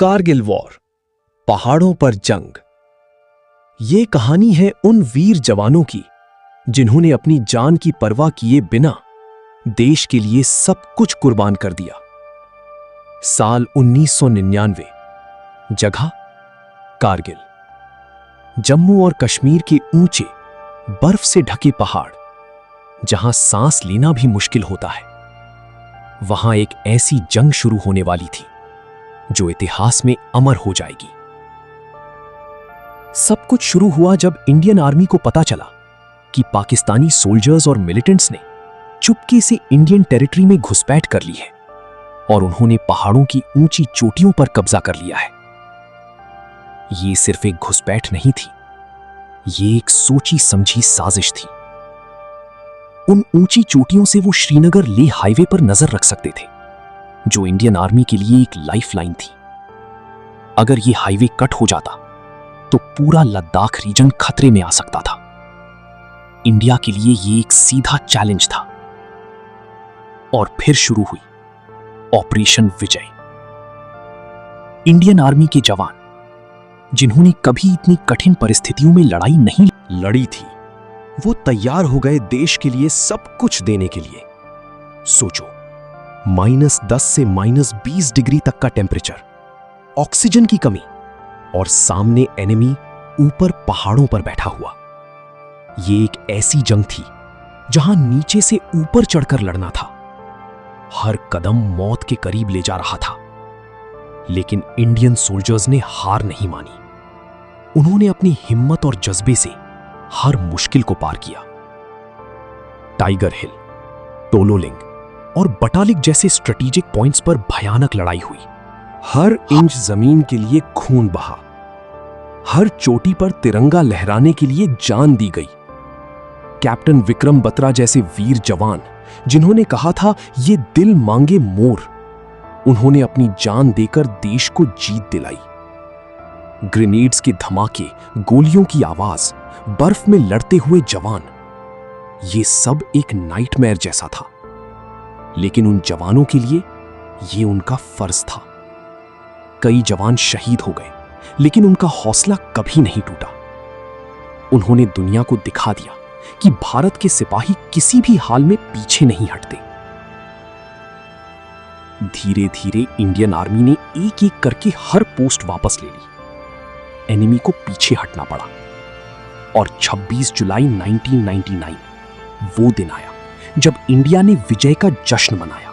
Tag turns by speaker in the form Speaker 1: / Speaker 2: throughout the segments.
Speaker 1: Kargil war, पहाड़ों पर जंग। ये कहानी है उन वीर जवानों की जिन्होंने अपनी जान की परवाह किए बिना देश के लिए सब कुछ कुर्बान कर दिया। साल 1999, जगह कारगिल। जम्मू और कश्मीर के ऊंचे बर्फ से ढके पहाड़, जहां सांस लेना भी मुश्किल होता है। वहां एक ऐसी जंग शुरू होने वाली थी जो इतिहास में अमर हो जाएगी। सब कुछ शुरू हुआ जब इंडियन आर्मी को पता चला कि पाकिस्तानी सोल्जर्स और मिलिटेंट्स ने चुपके से इंडियन टेरिटरी में घुसपैठ कर ली है और उन्होंने पहाड़ों की ऊंची चोटियों पर कब्जा कर लिया है। ये सिर्फ एक घुसपैठ नहीं थी, ये एक सोची समझी साजिश थी। उन ऊंची चोटियों से वो श्रीनगर लेह हाईवे पर नजर रख सकते थे, जो इंडियन आर्मी के लिए एक लाइफलाइन थी। अगर ये हाईवे कट हो जाता तो पूरा लद्दाख रीजन खतरे में आ सकता था। इंडिया के लिए ये एक सीधा चैलेंज था। और फिर शुरू हुई ऑपरेशन विजय। इंडियन आर्मी के जवान, जिन्होंने कभी इतनी कठिन परिस्थितियों में लड़ाई नहीं लड़ी थी, वो तैयार हो गए देश के लिए सब कुछ देने के लिए। सोचो, -10 से -20 डिग्री तक का टेम्परेचर, ऑक्सीजन की कमी और सामने एनिमी ऊपर पहाड़ों पर बैठा हुआ। ये एक ऐसी जंग थी जहां नीचे से ऊपर चढ़कर लड़ना था। हर कदम मौत के करीब ले जा रहा था, लेकिन इंडियन सोल्जर्स ने हार नहीं मानी। उन्होंने अपनी हिम्मत और जज्बे से हर मुश्किल को पार किया। टाइगर हिल, टोलोलिंग और बटालिक जैसे स्ट्रेटेजिक पॉइंट्स पर भयानक लड़ाई हुई। हर इंच जमीन के लिए खून बहा, हर चोटी पर तिरंगा लहराने के लिए जान दी गई। कैप्टन विक्रम बत्रा जैसे वीर जवान, जिन्होंने कहा था ये दिल मांगे मोर, उन्होंने अपनी जान देकर देश को जीत दिलाई। ग्रेनेड्स के धमाके, गोलियों की आवाज, बर्फ में लड़ते हुए जवान, ये सब एक नाइटमेयर जैसा था। लेकिन उन जवानों के लिए ये उनका फर्ज था। कई जवान शहीद हो गए, लेकिन उनका हौसला कभी नहीं टूटा। उन्होंने दुनिया को दिखा दिया कि भारत के सिपाही किसी भी हाल में पीछे नहीं हटते। धीरे धीरे इंडियन आर्मी ने एक एक करके हर पोस्ट वापस ले ली। एनिमी को पीछे हटना पड़ा और 26 जुलाई 1999 वो दिन आया जब इंडिया ने विजय का जश्न मनाया।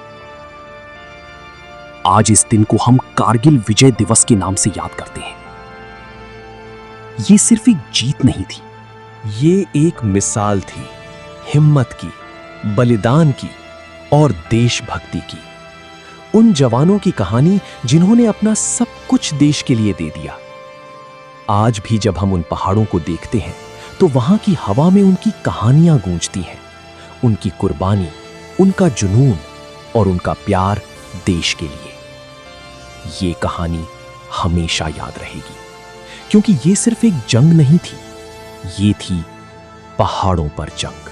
Speaker 1: आज इस दिन को हम कारगिल विजय दिवस के नाम से याद करते हैं। ये सिर्फ एक जीत नहीं थी, ये एक मिसाल थी हिम्मत की, बलिदान की और देशभक्ति की। उन जवानों की कहानी जिन्होंने अपना सब कुछ देश के लिए दे दिया। आज भी जब हम उन पहाड़ों को देखते हैं तो वहां की हवा में उनकी कहानियां गूंजती हैं। उनकी कुर्बानी, उनका जुनून और उनका प्यार देश के लिए। ये कहानी हमेशा याद रहेगी, क्योंकि ये सिर्फ एक जंग नहीं थी, ये थी पहाड़ों पर जंग।